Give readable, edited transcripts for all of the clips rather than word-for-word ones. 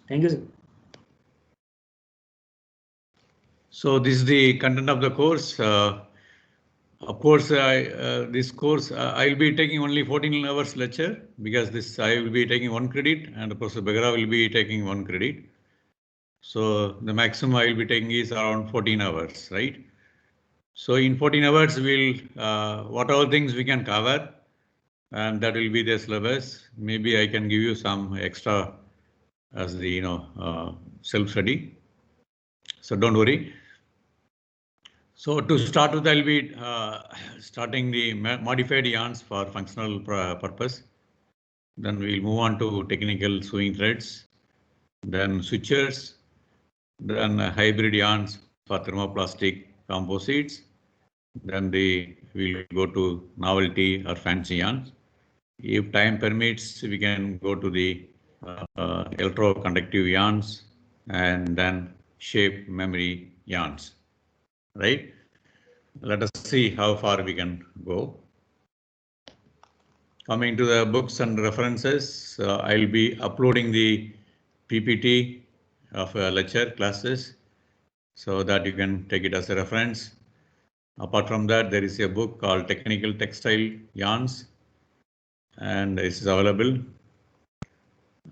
Thank you, sir. So this is the content of the course. Of course, this course I'll be taking only 14 hours lecture because this I will be taking 1 credit and Professor Begara will be taking 1 credit. So the maximum I will be taking is around 14 hours, right? So in 14 hours, we'll whatever things we can cover, and that will be the syllabus. Maybe I can give you some extra as the self-study. So don't worry. So to start with, I'll be starting the modified yarns for functional purpose. Then we'll move on to technical sewing threads, then switchers, then hybrid yarns for thermoplastic composites. Then we'll go to novelty or fancy yarns. If time permits, we can go to the electroconductive yarns and then shape memory yarns, right? Let us see how far we can go. Coming to the books and references, I'll be uploading the PPT of lecture classes so that you can take it as a reference. Apart from that, there is a book called Technical Textile Yarns, and this is available.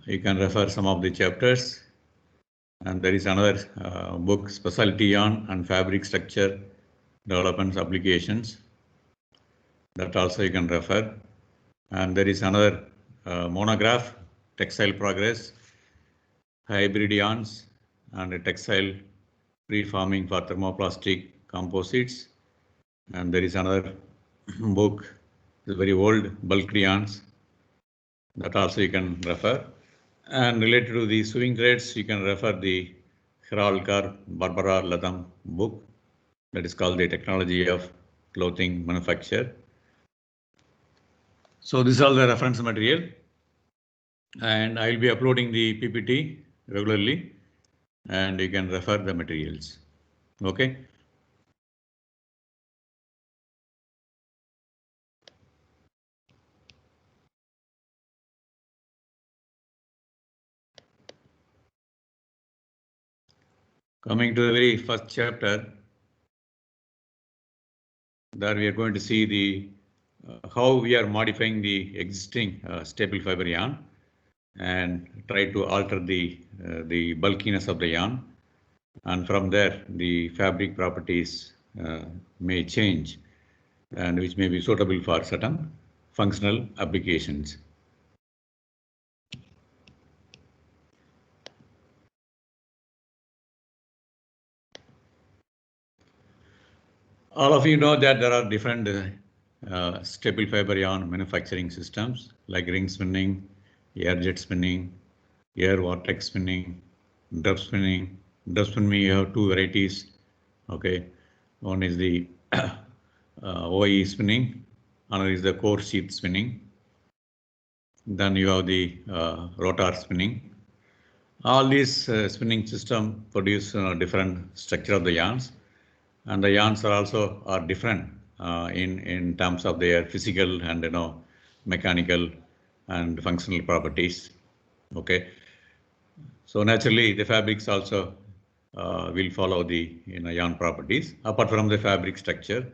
You can refer some of the chapters. And there is another book, Specialty Yarn and Fabric Structure Development Applications. That also you can refer. And there is another monograph, Textile Progress, Hybrid Yarns and Textile Preforming for Thermoplastic Composites. And there is another book, very old, Bulk Yarns. That also you can refer. And related to the sewing threads, you can refer the Hiralkar Barbara Latham book that is called The Technology of Clothing Manufacture. So this is all the reference material, and I will be uploading the PPT regularly, and you can refer the materials. Okay. Coming to the very first chapter, there we are going to see the how we are modifying the existing staple fiber yarn and try to alter the bulkiness of the yarn, and from there the fabric properties may change, and which may be suitable for certain functional applications. All of you know that there are different staple fiber yarn manufacturing systems like ring spinning, air jet spinning, air vortex spinning, drop spinning. Drop spinning, you have two varieties. Okay, one is the OE spinning, another is the core sheath spinning. Then you have the rotor spinning. All these spinning system produce different structure of the yarns, and the yarns are also different in terms of their physical and mechanical and functional properties. Okay, so naturally the fabrics also will follow the yarn properties apart from the fabric structure.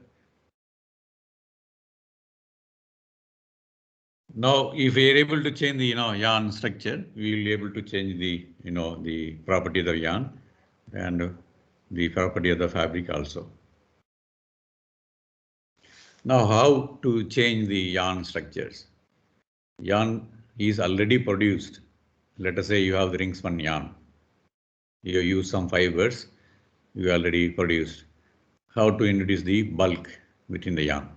Now, if we are able to change the yarn structure, we will be able to change the the property of the yarn and the property of the fabric also. Now, how to change the yarn structures? Yarn is already produced. Let us say you have the ring spun yarn. You use some fibers you already produced. How to introduce the bulk within the yarn?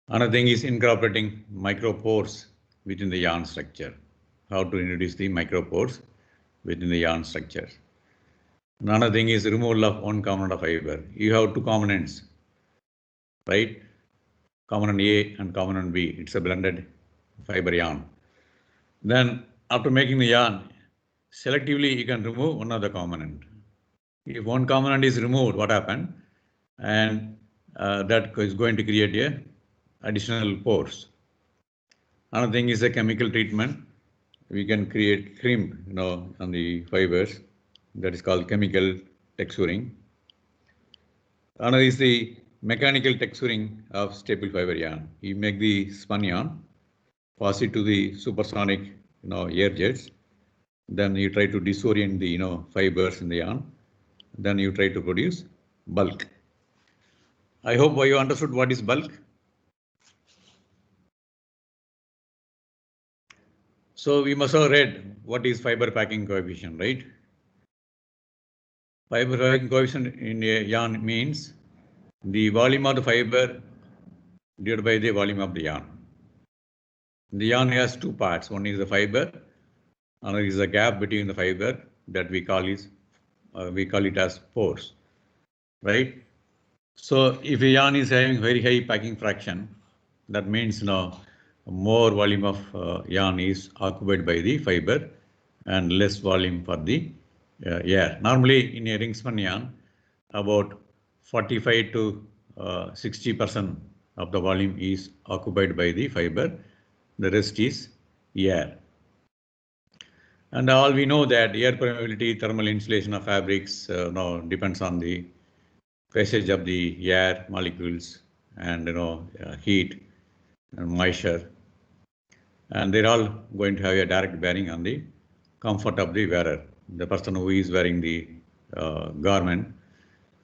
Another thing is incorporating micropores within the yarn structure. How to introduce the micropores within the yarn structure? Another thing is removal of one component of fiber. You have two components, right? Component A and component B. It's a blended fiber yarn. Then after making the yarn, selectively you can remove one of the component. If one component is removed, what happened? And that is going to create a additional pores. Another thing is a chemical treatment. We can create crimp, on the fibers. That is called chemical texturing. Another is the mechanical texturing of staple fiber yarn. You make the spun yarn, pass it to the supersonic, air jets. Then you try to disorient the, fibers in the yarn. Then you try to produce bulk. I hope you understood what is bulk. So we must have read what is fiber packing coefficient, right? Fiber packing coefficient in a yarn means the volume of the fiber divided by the volume of the yarn. The yarn has two parts. One is the fiber, another is the gap between the fiber that we call it as pores, right? So if a yarn is having very high packing fraction, that means more volume of yarn is occupied by the fiber and less volume for the air. Normally in a ring spun yarn, about 45 to 60% of the volume is occupied by the fiber. The rest is air. And all we know that air permeability, thermal insulation of fabrics depends on the passage of the air molecules and heat and moisture, and they're all going to have a direct bearing on the comfort of the wearer. The person who is wearing the garment,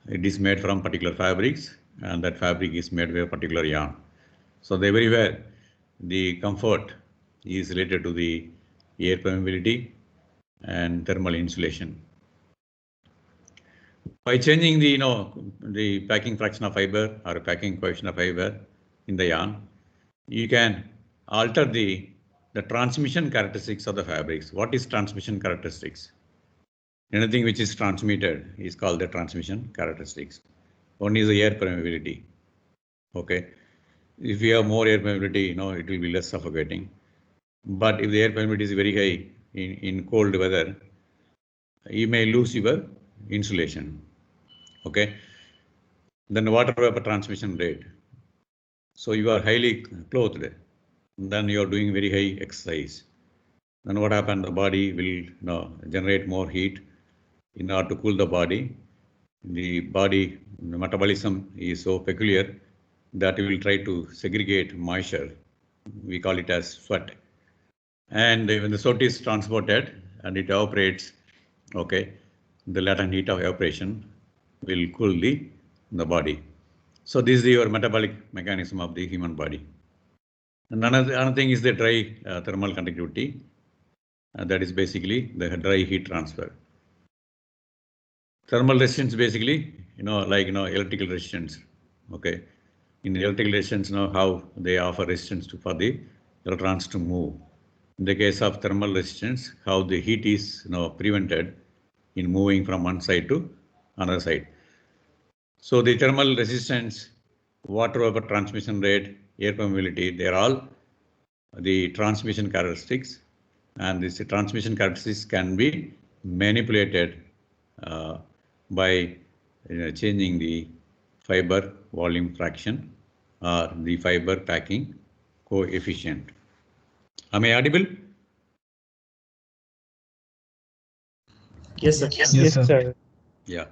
it is made from particular fabrics, and that fabric is made with a particular yarn. So everywhere the comfort is related to the air permeability and thermal insulation. By changing the packing fraction of fiber or packing coefficient of fiber in the yarn, you can alter the transmission characteristics of the fabrics. What is transmission characteristics? Anything which is transmitted is called the transmission characteristics. One is the air permeability. Okay, if you have more air permeability, it will be less suffocating. But if the air permeability is very high in cold weather, you may lose your insulation. Okay, then water vapor transmission rate. So you are highly clothed, then you are doing very high exercise. Then what happens? The body will generate more heat in order to cool the body. The body metabolism is so peculiar that it will try to segregate moisture. We call it as sweat. And when the sweat is transported and it evaporates, okay, the latent heat of evaporation will cool the body. So this is your metabolic mechanism of the human body. And another thing is the dry thermal conductivity. That is basically the dry heat transfer. Thermal resistance basically, electrical resistance. Okay, in electrical resistance, how they offer resistance for the electrons to move. In the case of thermal resistance, how the heat is prevented in moving from one side to another side. So the thermal resistance, water vapor transmission rate, air permeability, they are all the transmission characteristics, and these transmission characteristics can be manipulated by changing the fiber volume fraction or the fiber packing coefficient. Am I audible? Yes, sir. Yes, sir. Yeah.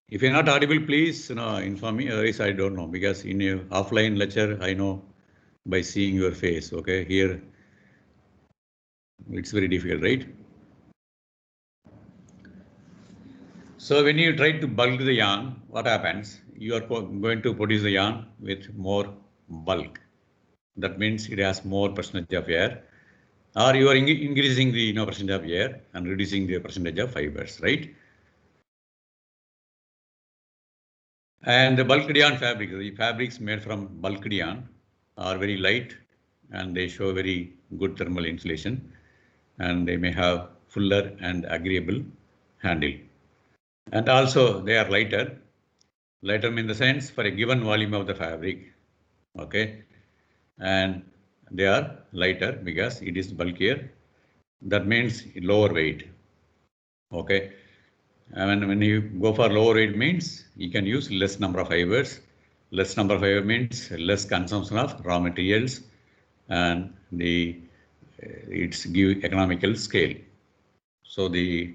If you're not audible, please inform me. Otherwise, I don't know, because in your offline lecture, I know by seeing your face. Okay, here it's very difficult, right? So when you try to bulk the yarn, what happens? You are going to produce the yarn with more bulk. That means it has more percentage of air, or you are increasing the percentage of air and reducing the percentage of fibers, right? And the bulk yarn fabric, the fabrics made from bulk yarn are very light and they show very good thermal insulation, and they may have fuller and agreeable handle. And also they are lighter. Lighter in the sense for a given volume of the fabric, okay, and they are lighter because it is bulkier. That means lower weight, okay. And when you go for lower weight means you can use less number of fibers. Less number of fibers means less consumption of raw materials, and it's give economical scale. So the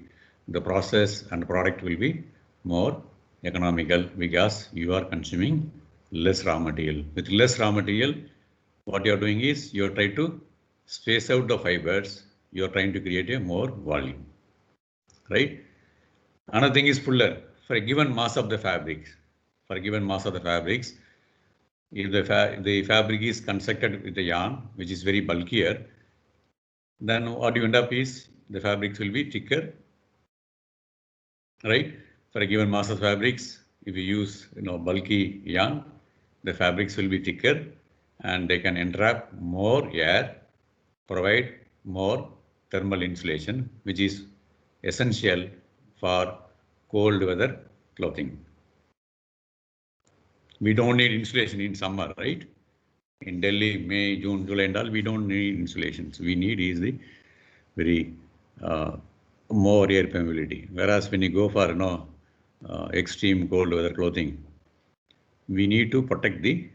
process and product will be more economical because you are consuming less raw material. With less raw material, what you are doing is you are trying to space out the fibers. You are trying to create a more volume, right? Another thing is fuller. For a given mass of the fabrics, if the fabric is constructed with a yarn which is very bulkier, then what you end up is the fabrics will be thicker, right? For a given mass of fabrics, if you use bulky yarn, the fabrics will be thicker and they can entrap more air, provide more thermal insulation, which is essential for cold weather clothing. We don't need insulation in summer, right? In Delhi, May, June, July and all, we don't need insulation. So we need is the very more air permeability. Whereas when you go for extreme cold weather clothing, we need to protect the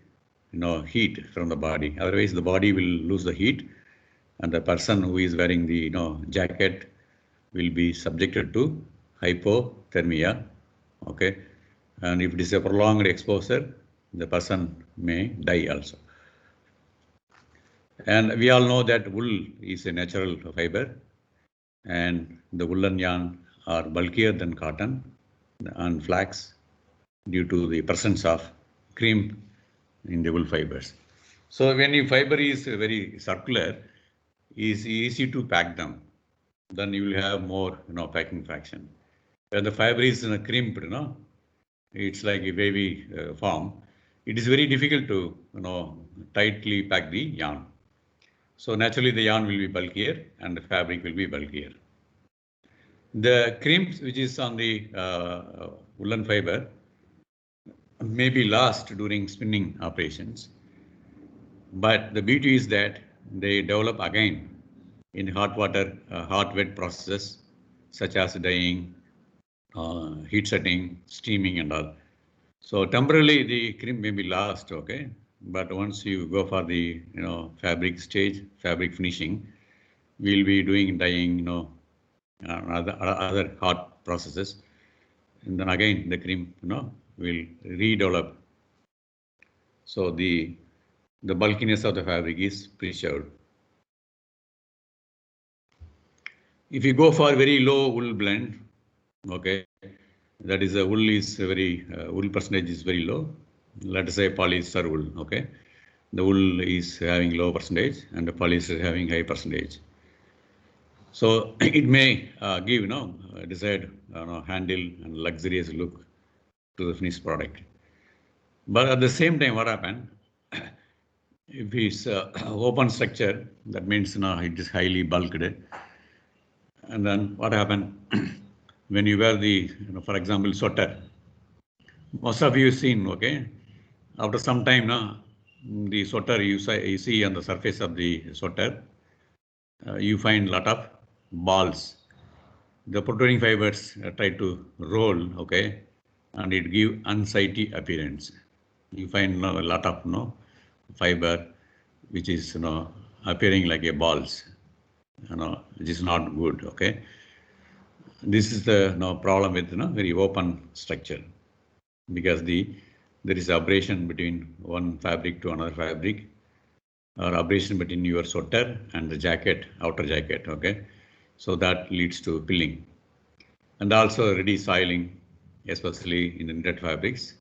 heat from the body. Otherwise, the body will lose the heat, and the person who is wearing the jacket will be subjected to hypothermia. Okay, and if it is a prolonged exposure, the person may die also. And we all know that wool is a natural fiber, and the woolen yarn are bulkier than cotton and flax due to the presence of crimp in the wool fibers. So when your fiber is very circular, it's easy to pack them. Then you will have more packing fraction. When the fiber is crimped, it's like a wavy form. It is very difficult to tightly pack the yarn. So naturally the yarn will be bulkier and the fabric will be bulkier. The crimp which is on the woolen fiber may be lost during spinning operations, but the beauty is that they develop again in hot water, hot wet processes such as dyeing, heat setting, steaming and all. So temporarily the crimp may be lost, okay, but once you go for the fabric stage, fabric finishing, we'll be doing dyeing, other hot processes, and then again the crimp will redevelop. So the bulkiness of the fabric is preserved. If you go for very low wool blend, okay, that is wool is very wool percentage is very low. Let us say polyester wool, okay, the wool is having low percentage and the polyester is having high percentage. So it may give desired handle and luxurious look to the finished product. But at the same time, what happened? If it's open structure, that means it is highly bulked. And then what happened when you wear the, for example, sweater? Most of you seen, okay? After some time, the sweater you see on the surface of the sweater, you find a lot of balls. The protruding fibers try to roll, okay, and it give unsightly appearance. You find a lot of fiber which is appearing like a balls, which is not good, okay. This is the problem with very open structure, because there is abrasion between one fabric to another fabric, or abrasion between your sweater and the jacket, outer jacket, okay. So that leads to pilling, and also ready soiling, especially in the knitted fabrics,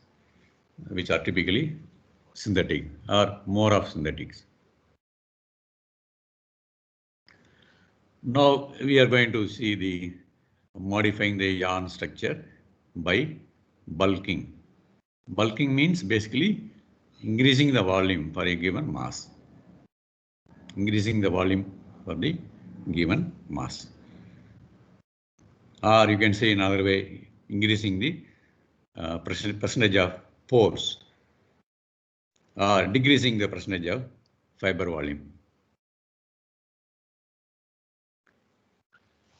which are typically synthetic or more of synthetics. Now we are going to see the modifying the yarn structure by bulking. Bulking means basically increasing the volume for a given mass. Increasing the volume for the given mass. Or you can say in another way, increasing the percentage of pores, or decreasing the percentage of fiber volume.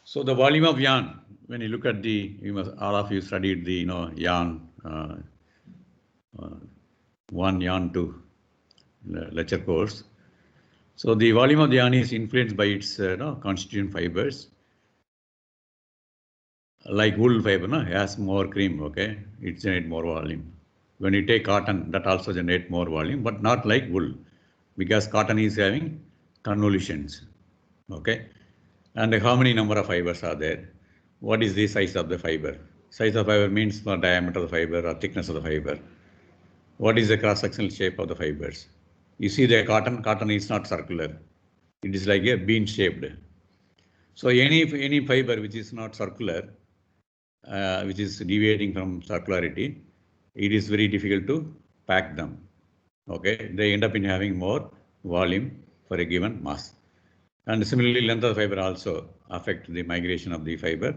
So the volume of yarn, when you look at all of you studied the yarn 1 yarn 2 lecture course. So the volume of the yarn is influenced by its constituent fibers. Like wool fiber, has more cream, okay, it generates more volume. When you take cotton, that also generates more volume, but not like wool, because cotton is having convolutions, okay. And how many number of fibers are there? What is the size of the fiber? Size of fiber means the diameter of the fiber or thickness of the fiber. What is the cross-sectional shape of the fibers? You see the cotton is not circular. It is like a bean shaped. So any fiber which is not circular, which is deviating from circularity, it is very difficult to pack them. Okay, they end up in having more volume for a given mass. And similarly, length of the fiber also affect the migration of the fiber,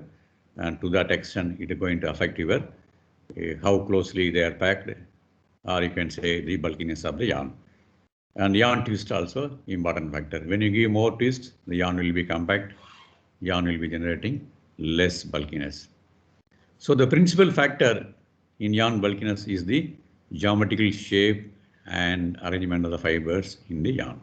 and to that extent, it is going to affect your how closely they are packed, or you can say the bulkiness of the yarn. And yarn twist also important factor. When you give more twist, the yarn will be compact, yarn will be generating less bulkiness. So the principal factor in yarn bulkiness is the geometrical shape and arrangement of the fibers in the yarn.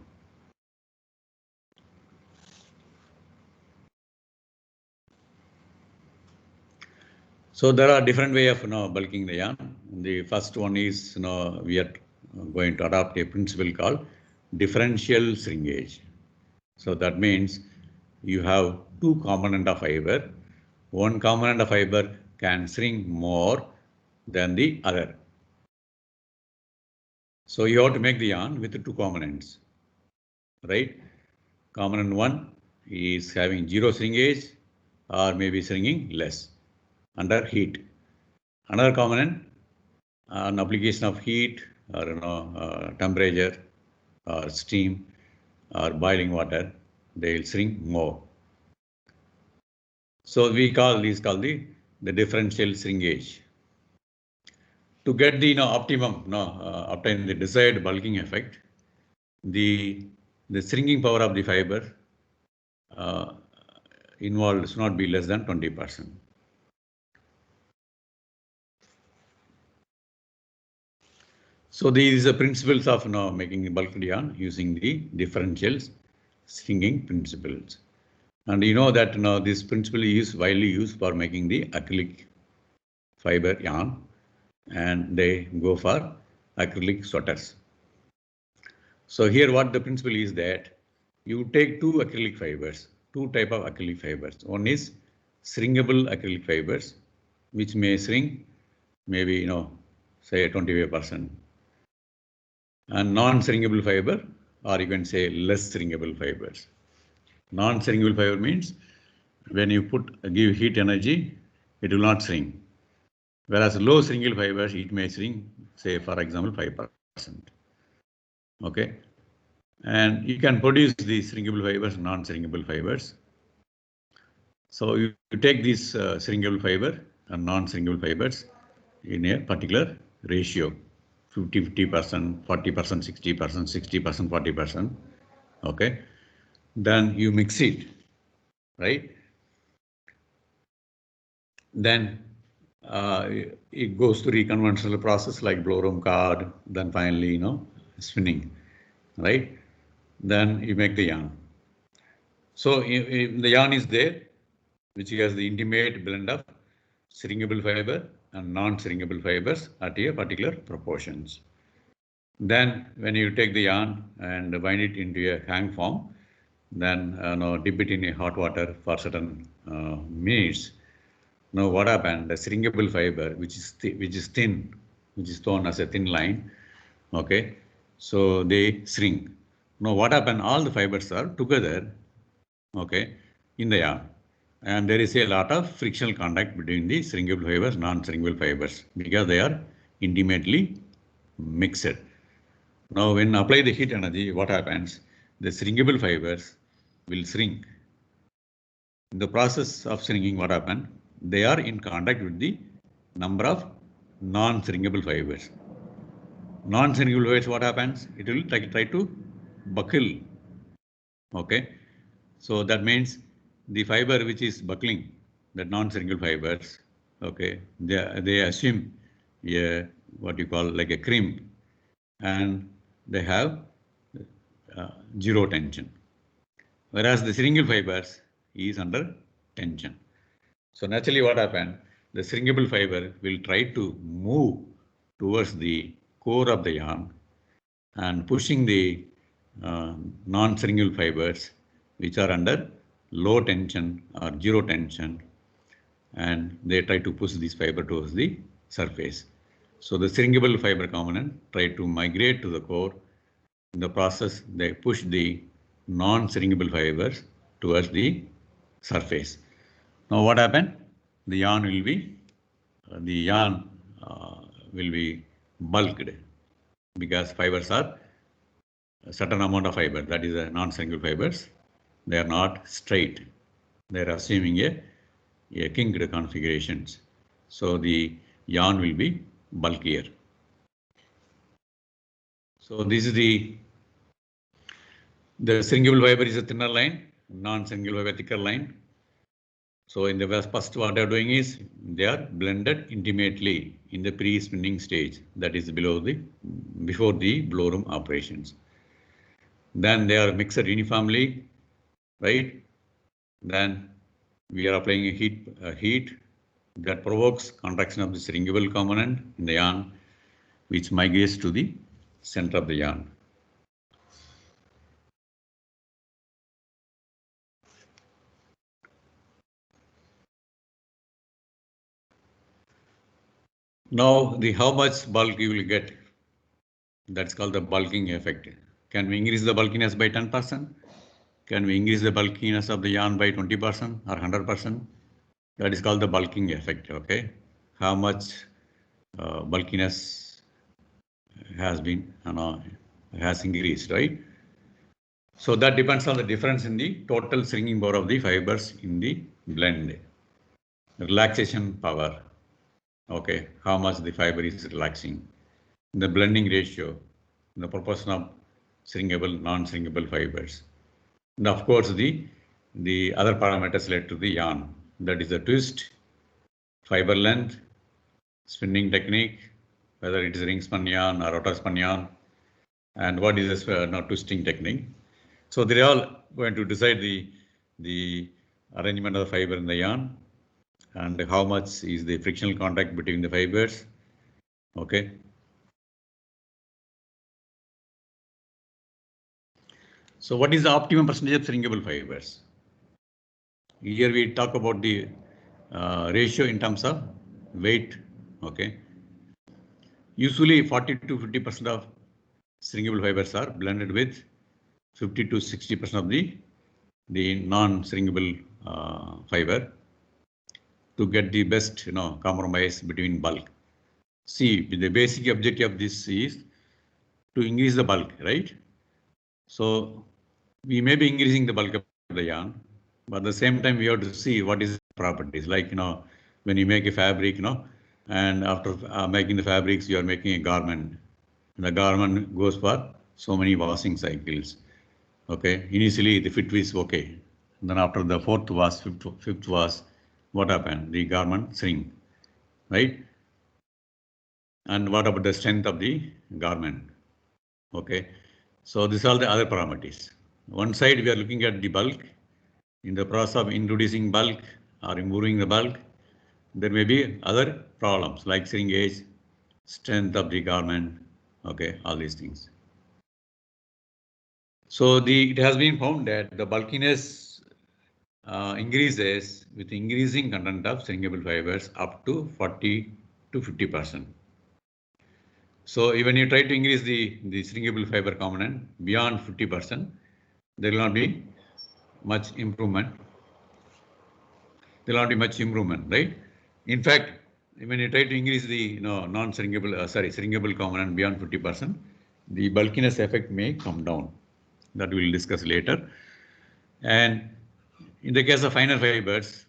So there are different way of bulking the yarn. The first one is we are going to adopt a principle called differential shrinkage. So that means you have two component of fiber. One component of fiber can shrink more than the other. So you have to make the yarn with the two components, right? Component one is having zero shrinkage or maybe shrinking less under heat. Another component, an application of heat or temperature or steam or boiling water, they will shrink more. So we call these the differential shrinkage. To get the optimum, obtain the desired bulking effect, the shrinking power of the fiber involved should not be less than 20%. So these are principles of making bulk yarn using the differential shrinking principles. And you know that this principle is widely used for making the acrylic fiber yarn, and they go for acrylic sweaters. So here what the principle is that you take two acrylic fibers, two type of acrylic fibers. One is shrinkable acrylic fibers, which may shrink maybe say 25%. And non-shrinkable fiber, or you can say less shrinkable fibers. Non-shrinkable fiber means when you give heat energy, it will not shrink. Whereas low shrinkable fibers, it may shrink, say for example 5%. Okay, and you can produce these shrinkable fibers, non-shrinkable fibers. So you take this shrinkable fiber and non-shrinkable fibers in a particular ratio, 50%, 40%, 60%, 60%, 40%. Okay, then you mix it, right? Then it goes through the conventional process like blow room card, then finally spinning, right? Then you make the yarn. So the yarn is there, which has the intimate blend of shrinkable fiber and non-shrinkable fibers at a particular proportions. Then when you take the yarn and bind it into a hang form, then dip it in a hot water for certain minutes. Now what happened? The shrinkable fiber, which is thin, which is thrown as a thin line, okay? So they shrink. Now what happened? All the fibers are together, okay, in the yarn, and there is a lot of frictional contact between the shrinkable fibers, non-shrinkable fibers, because they are intimately mixed. Now when apply the heat energy, what happens? The shrinkable fibers will shrink. In the process of shrinking, what happened? They are in contact with the number of non-shrinkable fibers. Non-shrinkable fibers, what happens? It will try to buckle. Okay, so that means the fiber which is buckling, the non-shrinkable fibers, okay, they assume what you call like a cream, and they have zero tension, whereas the stringable fibers is under tension. So naturally what happened, the stringable fiber will try to move towards the core of the yarn and pushing the non-stringable fibers which are under low tension or zero tension, and they try to push this fiber towards the surface. So the stringable fiber component try to migrate to the core. In the process, they push the non-stringable fibers towards the surface. Now what happened? The yarn will be bulked because fibers are a certain amount of fiber, that is a non-stringable fibers. They are not straight. They are assuming a kinked configurations. So the yarn will be bulkier. So this is the stringable fiber is a thinner line, non-stringable fiber thicker line. So in the first what they are doing is they are blended intimately in the pre-spinning stage, that is before the blow room operations. Then they are mixed uniformly, right? Then we are applying a heat that provokes contraction of the stringable component in the yarn, which migrates to the center of the yarn. Now how much bulk you will get, that's called the bulking effect. Can we increase the bulkiness by 10%? Can we increase the bulkiness of the yarn by 20% or 100%? That is called the bulking effect, okay? How much bulkiness has increased, right? So that depends on the difference in the total stringing power of the fibers in the blend. Relaxation power, okay, how much the fiber is relaxing. The blending ratio, the proportion of stringable, non-stringable fibers. And of course, the other parameters related to the yarn, that is the twist, fiber length, spinning technique, whether it is ring spun yarn or rotor spun yarn, and what is this twisting technique. So they're all going to decide the arrangement of the fiber in the yarn and how much is the frictional contact between the fibers. Okay. So what is the optimum percentage of stringable fibers? Here we talk about the ratio in terms of weight. Okay. Usually 40 to 50% of stringable fibers are blended with 50 to 60% of the non-stringable fiber to get the best compromise between bulk. See, the basic objective of this is to increase the bulk, right? So we may be increasing the bulk of the yarn, but at the same time we have to see what is the properties. Like when you make a fabric, and after making the fabrics, you are making a garment. And the garment goes for so many washing cycles. Okay, initially the fit is okay. Then after the fourth wash, fifth wash, what happened? The garment shrink, right? And what about the strength of the garment? Okay, so these are the other parameters. One side we are looking at the bulk. In the process of introducing bulk or improving the bulk, there may be other problems like shrinkage, strength of the garment, okay, all these things. So it has been found that the bulkiness increases with increasing content of stringable fibers up to 40 to 50%. So when you try to increase the stringable fiber component beyond 50%, there will not be much improvement. There will not be much improvement, right? In fact, when you try to increase the stringable component beyond 50%, the bulkiness effect may come down. That we'll discuss later. And in the case of finer fibers,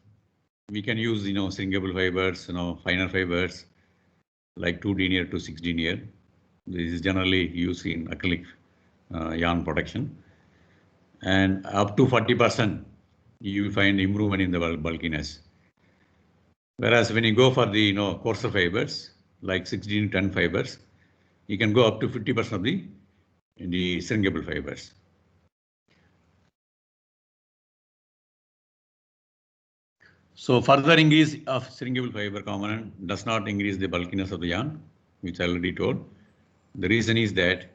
we can use stringable fibers, finer fibers like 2 denier to 6 denier. This is generally used in acrylic yarn production. And up to 40%, you will find improvement in the bulkiness. Whereas when you go for the coarser fibers, like 16 to 10 fibers, you can go up to 50% of the stringable fibers. So further increase of shrinkable fiber component does not increase the bulkiness of the yarn, which I already told. The reason is that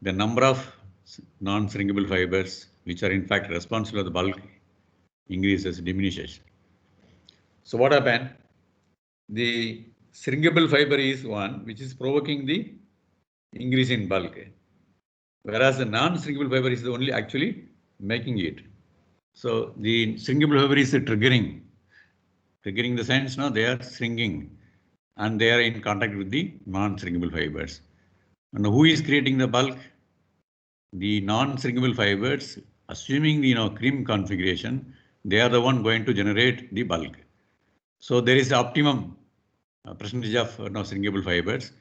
the number of non-shrinkable fibers, which are in fact responsible for the bulk, increases, diminishes. So what happened? The shrinkable fiber is one which is provoking the increase in bulk, whereas the non-shrinkable fiber is the only actually making it. So the shrinkable fiber is triggering the sense, no, they are shrinking and they are in contact with the non-shrinkable fibers. And who is creating the bulk? The non-shrinkable fibers, assuming the cream configuration, they are the one going to generate the bulk. So there is optimum percentage of shrinkable fibers.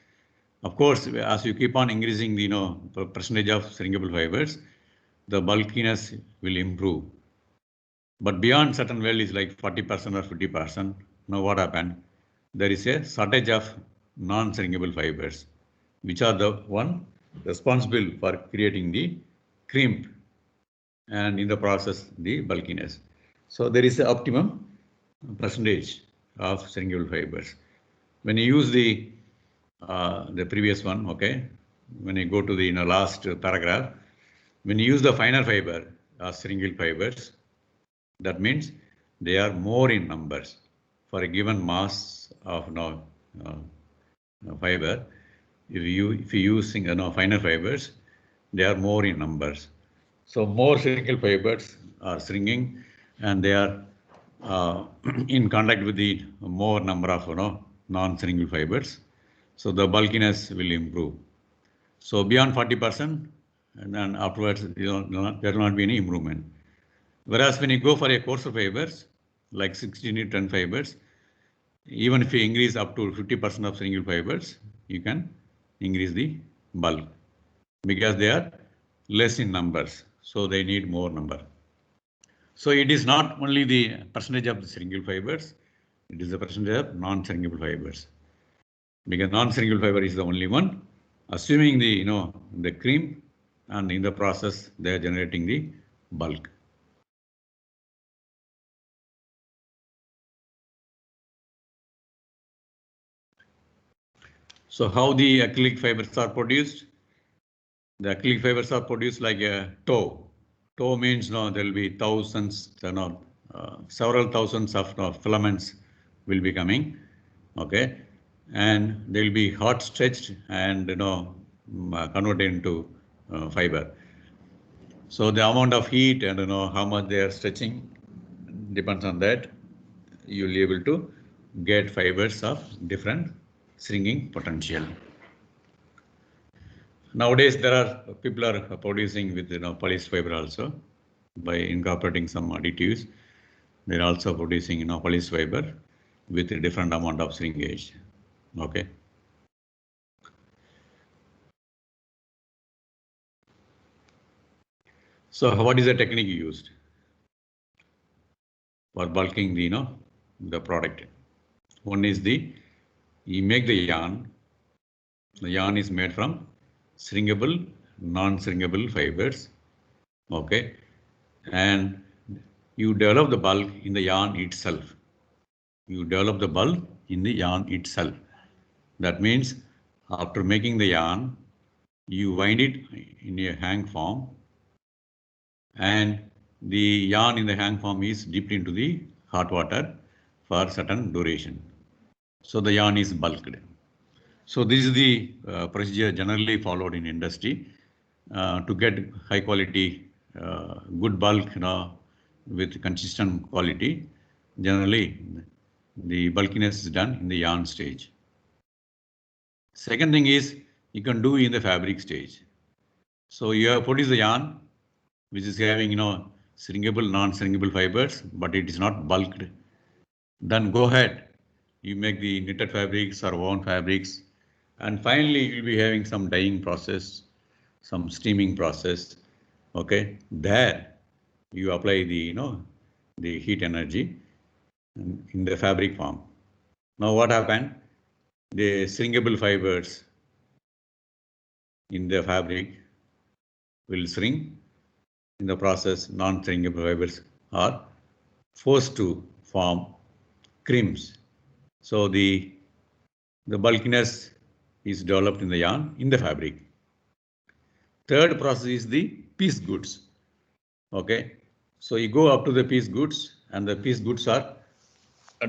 Of course, as you keep on increasing the percentage of shrinkable fibers, the bulkiness will improve. But beyond certain values like 40% or 50%, now what happened? There is a shortage of non-shrinkable fibers, which are the one responsible for creating the crimp and in the process the bulkiness. So there is an optimum percentage of shrinkable fibers. When you use the previous one, okay, when you go to the last paragraph, when you use the finer fiber shrinkable fibers, that means they are more in numbers for a given mass of fiber. If you use finer fibers, they are more in numbers. So more shrinkable fibers are shrinking, and they are in contact with the more number of non-shrinkable fibers. So the bulkiness will improve. So beyond 40%, and then afterwards there will not be any improvement. Whereas when you go for a coarser fibers, like 16 to 10 fibers, even if you increase up to 50% of shrinkable fibers, you can increase the bulk because they are less in numbers, so they need more number. So it is not only the percentage of the shrinkable fibers, it is the percentage of non-shrinkable fibers. Because non-shrinkable fiber is the only one, assuming the the cream, and in the process they are generating the bulk. So how the acrylic fibers are produced? The acrylic fibers are produced like a tow. Tow means there will be thousands, several thousands of filaments will be coming, okay, and they will be hot stretched and converted into fiber. So the amount of heat and how much they are stretching depends on that. You will be able to get fibers of different shrinking potential. Nowadays, there are people are producing with polyester fiber also by incorporating some additives. They are also producing polyester fiber with a different amount of shrinkage. Okay. So what is the technique used for bulking the product? One is you make the yarn. The yarn is made from shrinkable, non-shrinkable fibers. Okay, and you develop the bulk in the yarn itself. You develop the bulk in the yarn itself. That means after making the yarn, you wind it in a hang form, and the yarn in the hang form is dipped into the hot water for certain duration. So the yarn is bulked. So this is the procedure generally followed in industry to get high quality, good bulk, with consistent quality. Generally, the bulkiness is done in the yarn stage. Second thing is you can do in the fabric stage. So you have produced the yarn, which is having shrinkable, non-shrinkable fibers, but it is not bulked. Then go ahead, you make the knitted fabrics or woven fabrics, and finally you'll be having some dyeing process, some steaming process. Okay, there you apply the the heat energy in the fabric form. Now what happened? The shrinkable fibers in the fabric will shrink. In the process, non-shrinkable fibers are forced to form crimps. So the bulkiness is developed in the yarn in the fabric. Third process is the piece goods. Okay, so you go up to the piece goods, and the piece goods are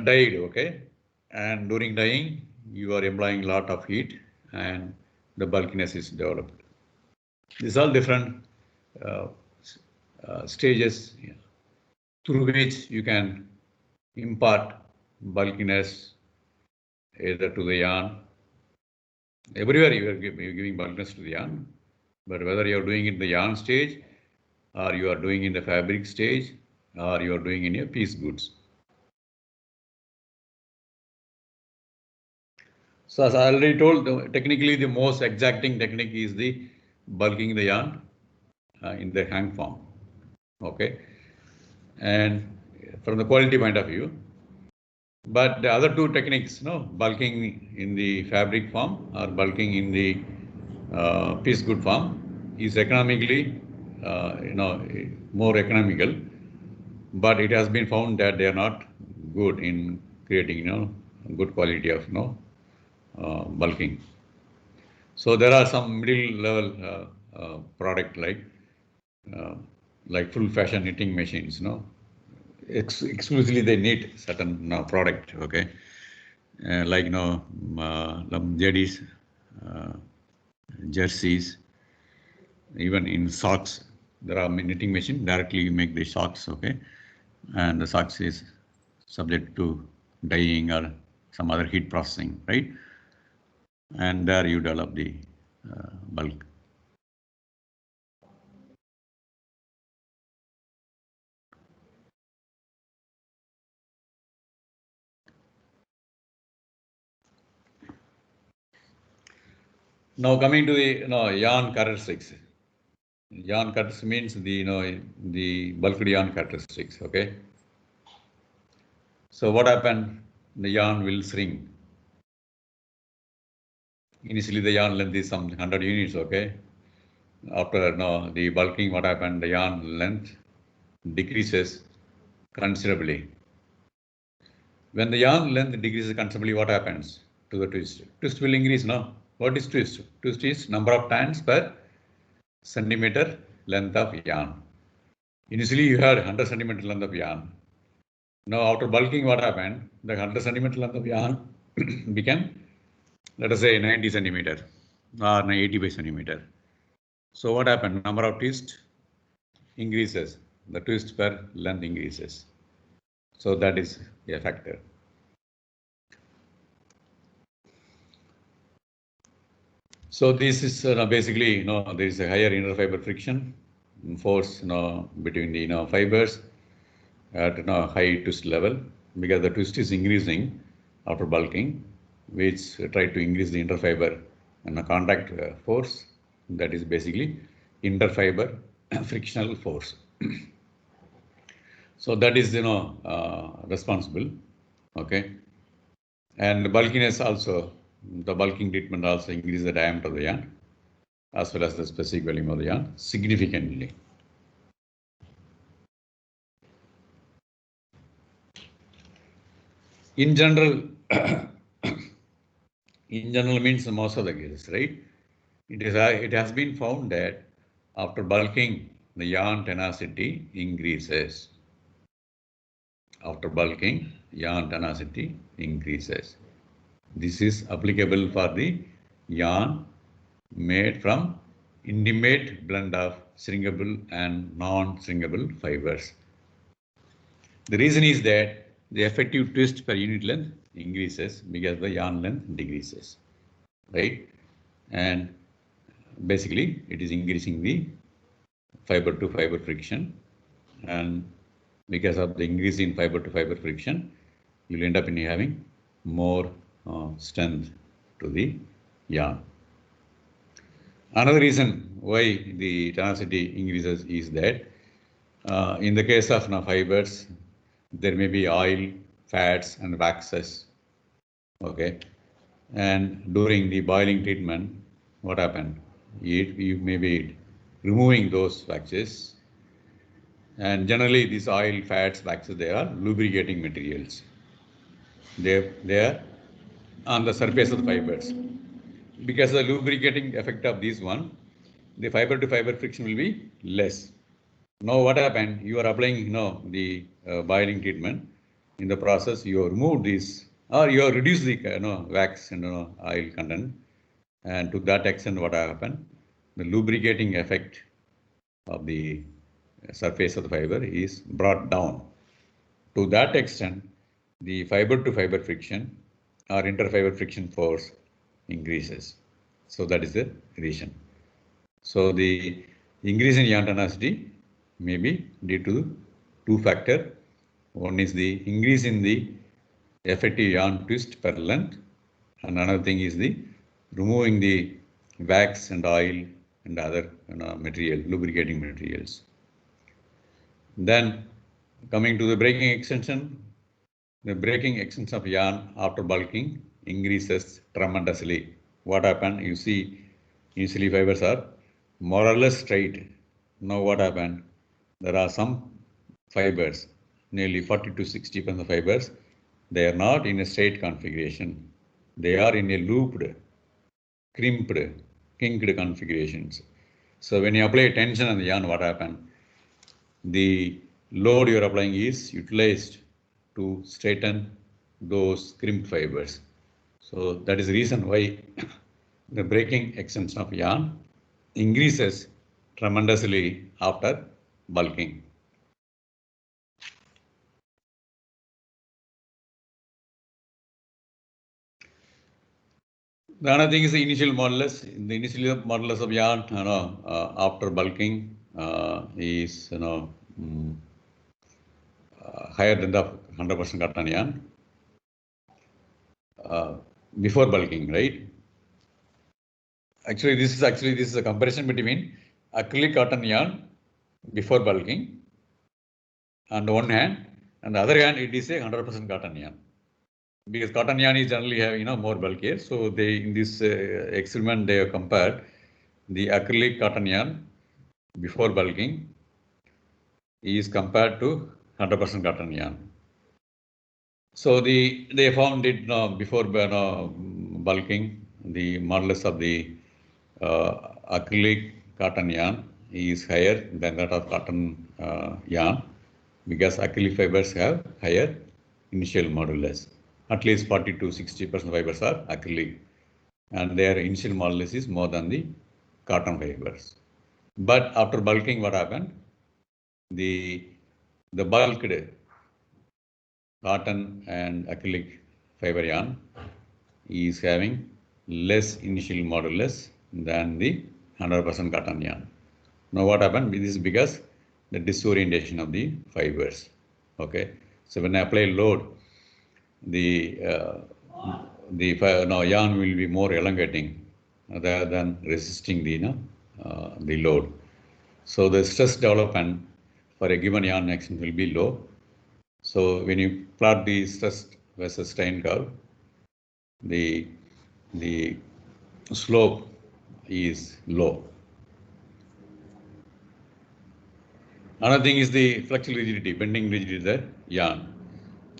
dyed. Okay, and during dyeing you are employing a lot of heat, and the bulkiness is developed. These are different stages through which you can impart bulkiness either to the yarn. Everywhere you are giving bulkiness to the yarn, but whether you are doing it in the yarn stage, or you are doing in the fabric stage, or you are doing in your piece goods. So as I already told, technically the most exacting technique is the bulking the yarn in the hang form. Okay, and from the quality point of view. But the other two techniques, bulking in the fabric form or bulking in the piece good form, is economically, more economical. But it has been found that they are not good in creating, good quality of, bulking. So there are some middle level product like full fashion knitting machines, exclusively they need certain product. Okay, like ladies jerseys, even in socks there are knitting machine directly you make the socks. Okay, and the socks is subject to dyeing or some other heat processing, right? And there you develop the bulk. Now coming to the yarn characteristics. Yarn characteristics means the bulked yarn characteristics. Okay. So what happened? The yarn will shrink. Initially the yarn length is some 100 units. Okay. After the bulking, what happened? The yarn length decreases considerably. When the yarn length decreases considerably, what happens to the twist? Twist will increase. No. What is twist? Twist is number of times per centimeter length of yarn. Initially you had 100 centimeter length of yarn. Now after bulking, what happened? The 100 centimeter length of yarn became, let us say, 90 centimeter or 85 centimeter. So what happened? Number of twists increases. The twist per length increases. So that is a factor. So this is basically, there is a higher inner fiber friction force between the fibers at high twist level, because the twist is increasing after bulking, which try to increase the interfiber and contact force. That is basically interfiber frictional force. So that is responsible. Okay, and the bulkiness also, the bulking treatment also increases the diameter of the yarn as well as the specific volume of the yarn significantly. In general, means most of the cases, right? It has been found that after bulking, the yarn tenacity increases. After bulking, yarn tenacity increases. This is applicable for the yarn made from intimate blend of shrinkable and non-shrinkable fibers. The reason is that the effective twist per unit length increases because the yarn length decreases, right? And basically it is increasing the fiber to fiber friction, and because of the increase in fiber to fiber friction, you'll end up in having more strength to the yarn. Another reason why the tenacity increases is that in the case of fibers, there may be oil, fats, and waxes. Okay, and during the boiling treatment, what happened? You may be removing those waxes, and generally these oil, fats, waxes, they are lubricating materials. they are on the surface of the fibers. Because of the lubricating effect of this one, the fiber to fiber friction will be less. Now what happened? You are applying the boiling treatment. In the process, you remove this or you reduce the wax and oil content, and to that extent, what happened? The lubricating effect of the surface of the fiber is brought down. To that extent, the fiber to fiber friction or interfiber friction force increases. So that is the reason. So the increase in yarn tenacity may be due to two factors. One is the increase in the effective yarn twist per length, and another thing is the removing the wax and oil and other material, lubricating materials. Then coming to the breaking extension, the breaking extension of yarn after bulking increases tremendously. What happened? You see, initially fibers are more or less straight. Now what happened? There are some fibers, nearly 40 to 60% of fibers, they are not in a straight configuration. They are in a looped, crimped, kinked configurations. So when you apply tension on the yarn, what happened? The load you are applying is utilized to straighten those crimped fibers. So that is the reason why the breaking extension of yarn increases tremendously after bulking. The another thing is the initial modulus. The initial modulus of yarn, after bulking is higher than the 100% cotton yarn before bulking, right? Actually, this is a comparison between acrylic cotton yarn before bulking on the one hand, and the other hand, it is a 100% cotton yarn. Because cotton yarn is generally having more bulk here, so they in this experiment they have compared the acrylic cotton yarn before bulking is compared to 100% cotton yarn. So they found it before bulking, the modulus of the acrylic cotton yarn is higher than that of cotton yarn, because acrylic fibers have higher initial modulus. At least 40 to 60% fibers are acrylic, and their initial modulus is more than the cotton fibers. But after bulking, what happened? The bulked cotton and acrylic fiber yarn is having less initial modulus than the 100% cotton yarn. Now what happened? This is because the disorientation of the fibers. Okay, so when I apply load, the yarn will be more elongating rather than resisting the load. So the stress development for a given yarn action will be low. So when you plot the stress versus strain curve, the slope is low. Another thing is the flexural rigidity, bending rigidity of the yarn.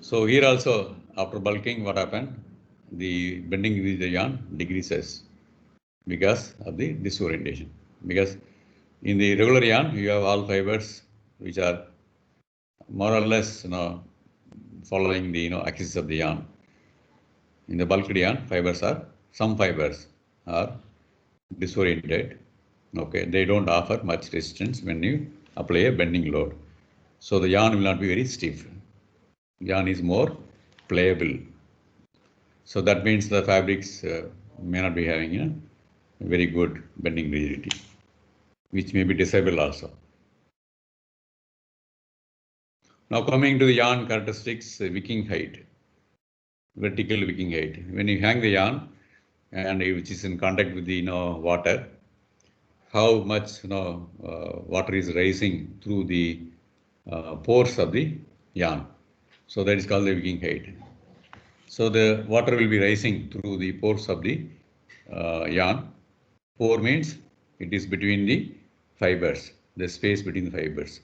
So here also, after bulking, what happened? The bending rigidity of the yarn decreases because of the disorientation. Because in the regular yarn, you have all fibers which are more or less following the axis of the yarn. In the bulked yarn, some fibers are disoriented. Okay, they don't offer much resistance when you apply a bending load. So the yarn will not be very stiff. Yarn is more pliable. So that means the fabrics may not be having a very good bending rigidity, which may be disable also. Now coming to the yarn characteristics, wicking height, vertical wicking height. When you hang the yarn and which is in contact with the water, how much water is rising through the pores of the yarn. So that is called the wicking height. So the water will be rising through the pores of the yarn. Pore means it is between the fibers, the space between the fibers.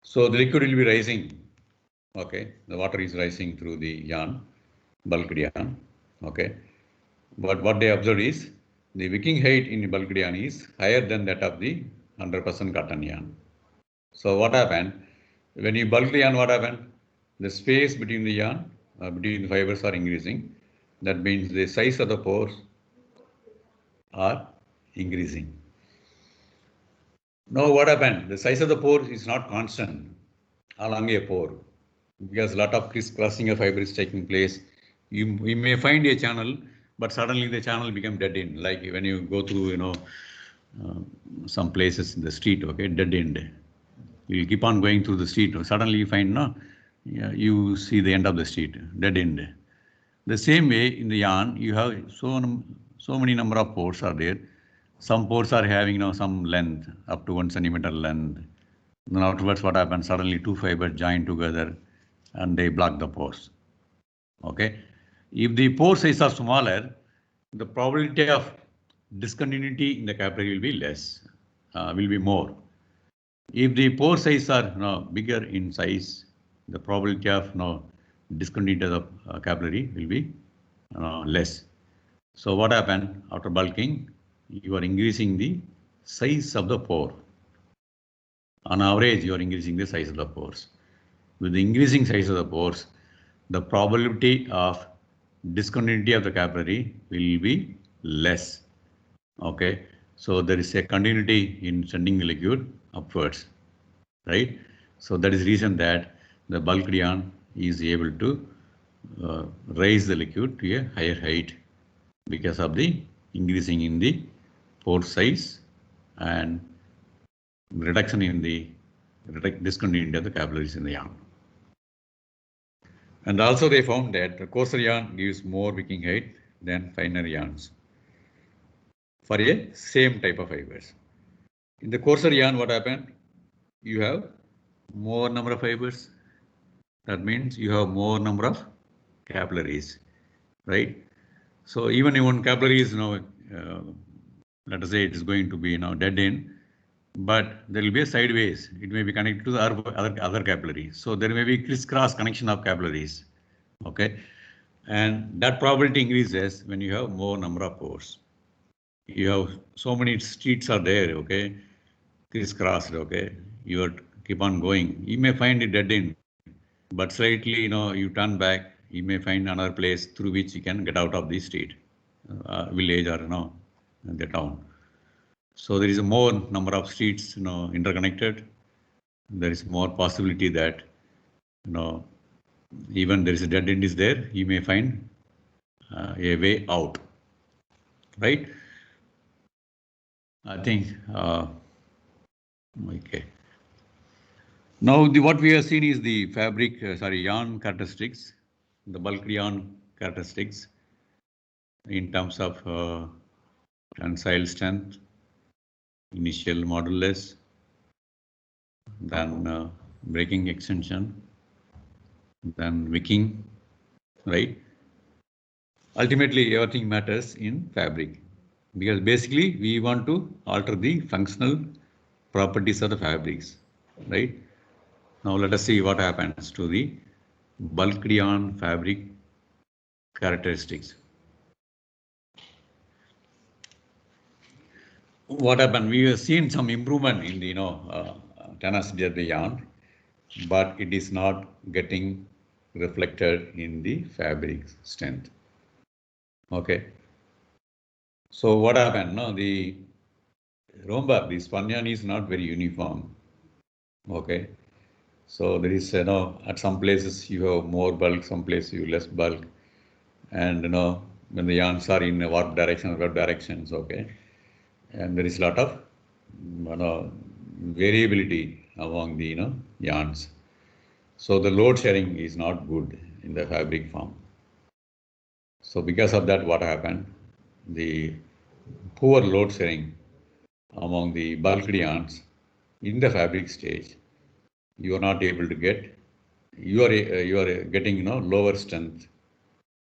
So the liquid will be rising. Okay, the water is rising through the yarn. bulk yarn. Okay, but what they observed is the wicking height in the bulk yarn is higher than that of the 100% cotton yarn. So what happened when you bulk the yarn? What happened? The space between the yarn, between the fibers are increasing. That means the size of the pores are increasing. Now what happened? The size of the pore is not constant along a pore because a lot of crisscrossing of fiber is taking place. You may find a channel, but suddenly the channel become dead end. Like when you go through, some places in the street, okay, dead end. You keep on going through the street. Suddenly you find, you see the end of the street, dead end. The same way in the yarn, you have so many number of pores are there. Some pores are having some length up to 1 centimeter length. Then afterwards, what happens? Suddenly, two fibers join together, and they block the pores. Okay, if the pore size are smaller, the probability of discontinuity in the capillary will be less, will be more. If the pore size are bigger in size, the probability of discontinuity of the capillary will be less. So what happened after bulking? You are increasing the size of the pore. On average, you are increasing the size of the pores. With the increasing size of the pores, the probability of discontinuity of the capillary will be less. Okay, so there is a continuity in sending the liquid upwards, right? So that is the reason that the bulk yarn is able to raise the liquid to a higher height because of the increasing in the pore size and reduction in the discontinuity of the capillaries in the yarn. And also they found that the coarser yarn gives more wicking height than finer yarns for a same type of fibers. In the coarser yarn, what happened? You have more number of fibers. That means you have more number of capillaries, right? So even if one capillary is let us say it is going to be dead end, but there will be a sideways. It may be connected to the other capillary. So there may be crisscross connection of capillaries. Okay, and that probability increases when you have more number of pores. You have so many streets are there. Okay, crisscrossed. Okay, you keep on going. You may find it dead end, but slightly you turn back. You may find another place through which you can get out of the street, village or the town. So there is a more number of streets interconnected. There is more possibility that even there is a dead end is there, you may find a way out, right? I think okay. Now what we have seen is the fabric yarn characteristics, the bulk yarn characteristics in terms of tensile strength, initial modulus, then breaking extension, then wicking, right? Ultimately, everything matters in fabric because basically we want to alter the functional properties of the fabrics, right? Now let us see what happens to the bulk yarn fabric characteristics. What happened? We have seen some improvement in the tenacity of the yarn, but it is not getting reflected in the fabric strength. Okay. So what happened? No, the rhomba, the spun yarn is not very uniform. Okay. So there is at some places you have more bulk, some places you have less bulk, and when the yarns are in warp direction or web directions, okay, and there is a lot of variability among the yarns. So the load sharing is not good in the fabric form. So because of that, what happened? The poor load sharing among the bulk yarns in the fabric stage, you are not able to get. You are getting lower strength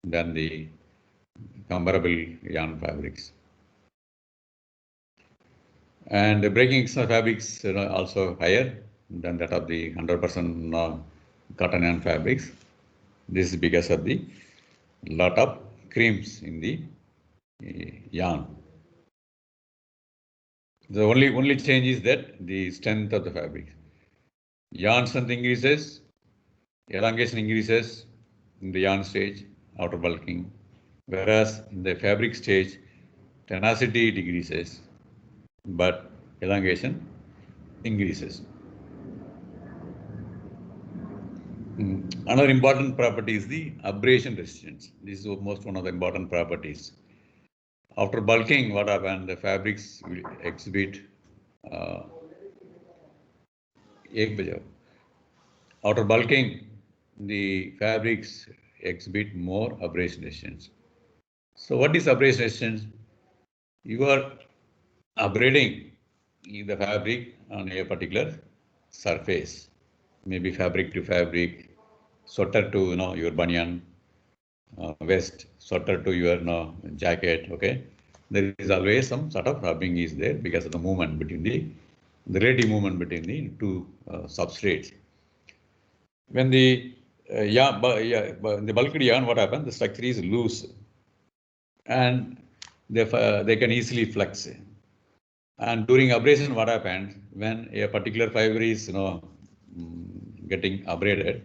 than the comparable yarn fabrics. And the breaking fabrics also higher than that of the 100% cotton yarn fabrics. This is because of the lot of creams in the yarn. The only change is that the strength of the fabric. Yarn strength increases, elongation increases in the yarn stage, outer bulking, whereas in the fabric stage, tenacity decreases, but elongation increases. Another important property is the abrasion resistance. This is almost one of the important properties. After bulking, what happens? The fabrics will exhibit after bulking, the fabrics exhibit more abrasion resistance. So what is abrasion resistance? You are abrading the fabric on a particular surface, maybe fabric to fabric, sweater to your banyan, vest, sweater to your jacket. Okay, there is always some sort of rubbing is there because of the movement between the relative movement between the two substrates. When the the bulked yarn, what happens? The structure is loose, and they can easily flex. And during abrasion, what happens when a particular fiber is getting abraded?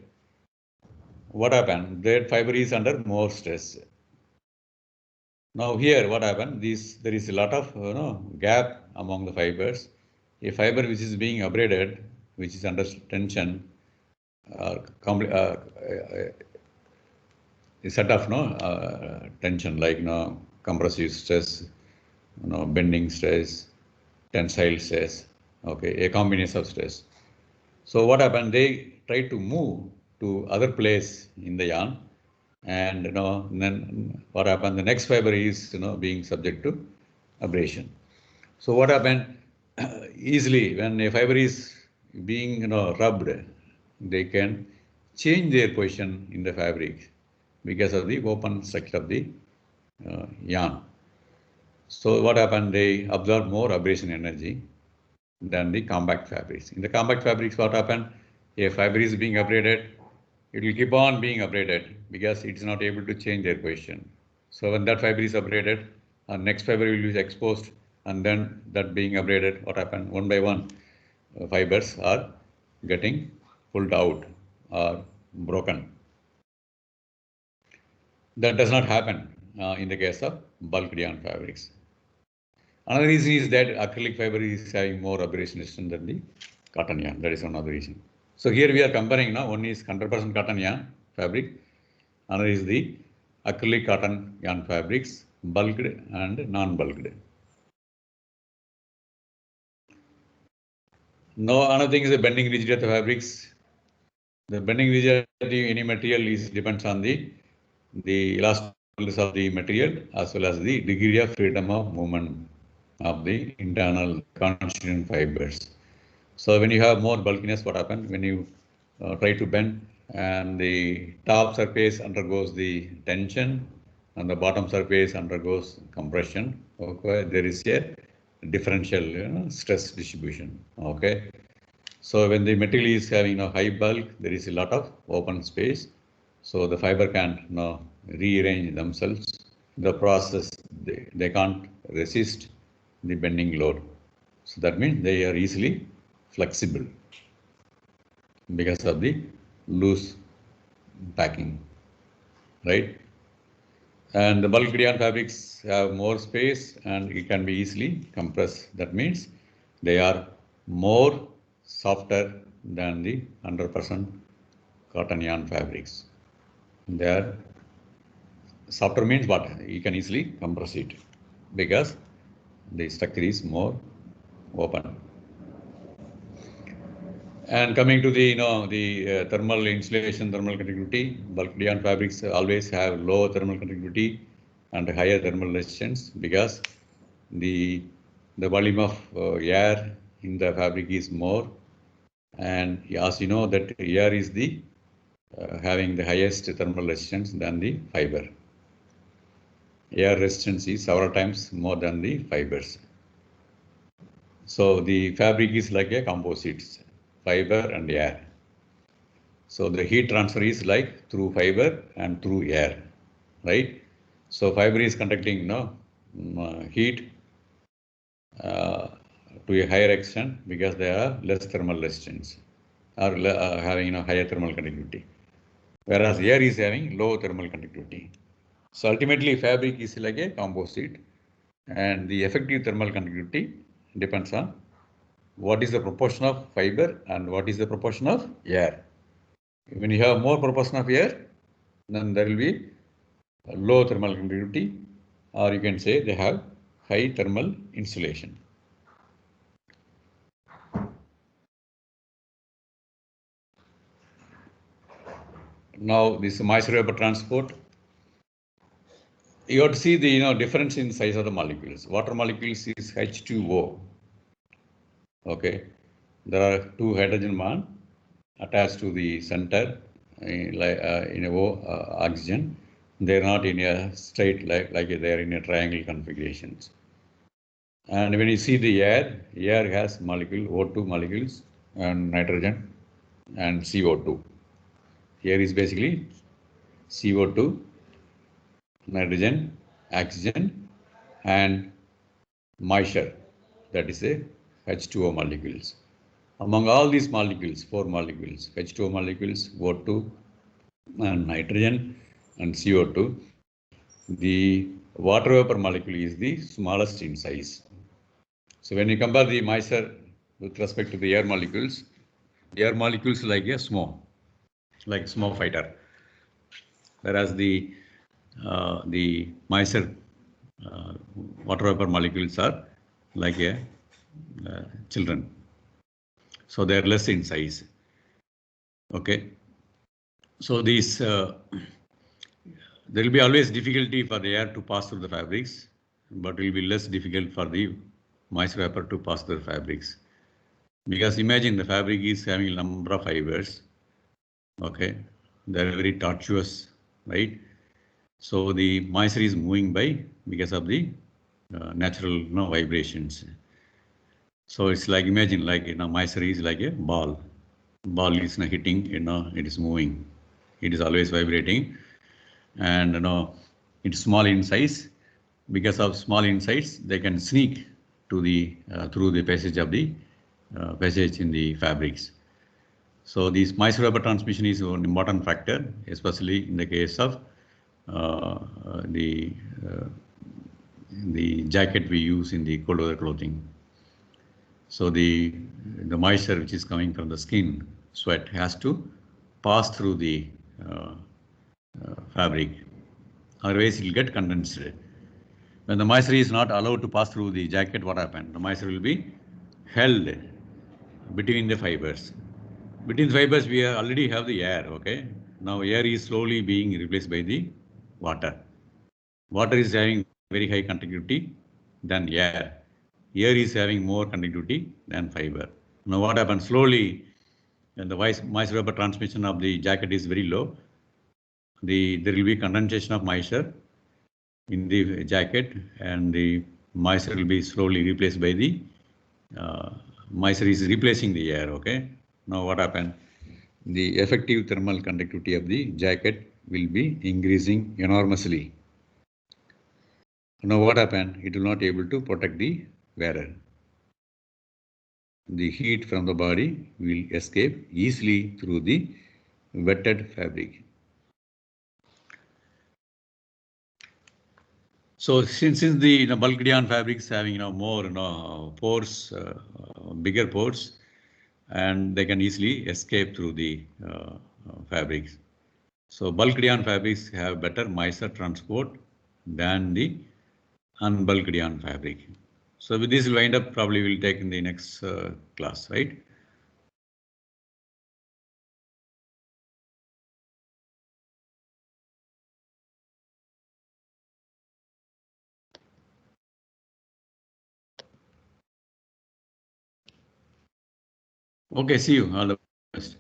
What happens? That fiber is under more stress. Now here, what happened? There is a lot of gap among the fibers. A fiber which is being abraded, which is under tension, a set of tension like compressive stress, bending stress, tensile stress, okay, a combination of stress. So what happened? They try to move to other place in the yarn, and then what happened? The next fiber is being subject to abrasion. So what happened? Easily when a fiber is being rubbed, they can change their position in the fabric because of the open structure of the yarn. So what happened? They absorb more abrasion energy than the compact fabrics. In the compact fabrics, what happened? A fiber is being abraded, it will keep on being abraded because it is not able to change their position. So when that fiber is abraded, next fiber will be exposed, and then that being abraded, what happened? One by one, fibers are getting pulled out or broken. That does not happen in the case of bulked yarn fabrics. Another reason is that acrylic fiber is having more abrasion resistance than the cotton yarn. That is another reason. So here we are comparing now. One is 100% cotton yarn fabric. Another is the acrylic cotton yarn fabrics, bulked and non-bulked. Now another thing is the bending rigidity of the fabrics. The bending rigidity of any material depends on the elasticity of the material as well as the degree of freedom of movement of the internal constituent fibers. So when you have more bulkiness, what happens? When you try to bend, and the top surface undergoes the tension and the bottom surface undergoes compression, okay, there is a differential stress distribution. Okay, so when the material is having a high bulk, there is a lot of open space, so the fiber can rearrange themselves. The process, they can't resist the bending load, so that means they are easily flexible because of the loose packing, right? And the bulked yarn fabrics have more space and it can be easily compressed. That means they are more softer than the 100% cotton yarn fabrics. They are softer means what? You can easily compress it because the structure is more open. And coming to the thermal insulation, thermal conductivity, bulked yarn fabrics always have low thermal conductivity and higher thermal resistance because the volume of air in the fabric is more, and as you know that air is the having the highest thermal resistance than the fiber. Air resistance is several times more than the fibers. So the fabric is like a composite, fiber and air. So the heat transfer is like through fiber and through air. right? So fiber is conducting heat to a higher extent because they are less thermal resistance or having higher thermal conductivity, whereas air is having low thermal conductivity. So ultimately fabric is like a composite, and the effective thermal conductivity depends on what is the proportion of fiber and what is the proportion of air. When you have more proportion of air, then there will be low thermal conductivity, or you can say they have high thermal insulation. Now this moisture vapor transport, you have to see the difference in size of the molecules. Water molecules is H2O. Okay, there are two hydrogen bonds attached to the center in a oxygen. They are not in a straight like they are in a triangle configurations. And when you see the air has molecule O2 molecules and nitrogen and CO2. Air is basically CO2, nitrogen, oxygen, and moisture, that is a H2O molecules. Among all these molecules, 4 molecules, H2O molecules, O2, and nitrogen, and CO2, the water vapor molecule is the smallest in size. So when you compare the moisture with respect to the air molecules like a small fighter, whereas the moisture water vapor molecules are like a children. So they are less in size. Okay. So these there will be always difficulty for the air to pass through the fabrics, but it will be less difficult for the moisture vapor to pass through the fabrics. Because imagine the fabric is having a number of fibers. Okay, they are very tortuous, right? So the moisture is moving by because of the natural vibrations. So it's like imagine like moisture is like a ball. Ball is hitting, it is moving. It is always vibrating, and it's small in size. Because of small in size, they can sneak to the through the passage of the passage in the fabrics. So this moisture vapor transmission is an important factor, especially in the case of the jacket we use in the cold weather clothing. So the moisture which is coming from the skin, sweat, has to pass through the fabric. Otherwise, it will get condensed. When the moisture is not allowed to pass through the jacket, what happens? The moisture will be held between the fibers. Between the fibers, we already have the air. Okay. Now air is slowly being replaced by the water. Water is having very high conductivity than air. Air is having more conductivity than fiber. Now what happens? Slowly, when the moisture vapor transmission of the jacket is very low, there will be condensation of moisture in the jacket, and the moisture will be slowly replaced by the moisture is replacing the air. Okay. Now what happened? The effective thermal conductivity of the jacket will be increasing enormously. Now what happened? It will not able to protect the wearer. The heat from the body will escape easily through the wetted fabric. So since the bulk rayon fabrics having more pores, bigger pores, and they can easily escape through the fabrics. So bulk rayon fabrics have better moisture transport than the unbulk rayon fabric. So with this, we'll wind up. Probably we'll take in the next class, right? Okay, see you. All the best.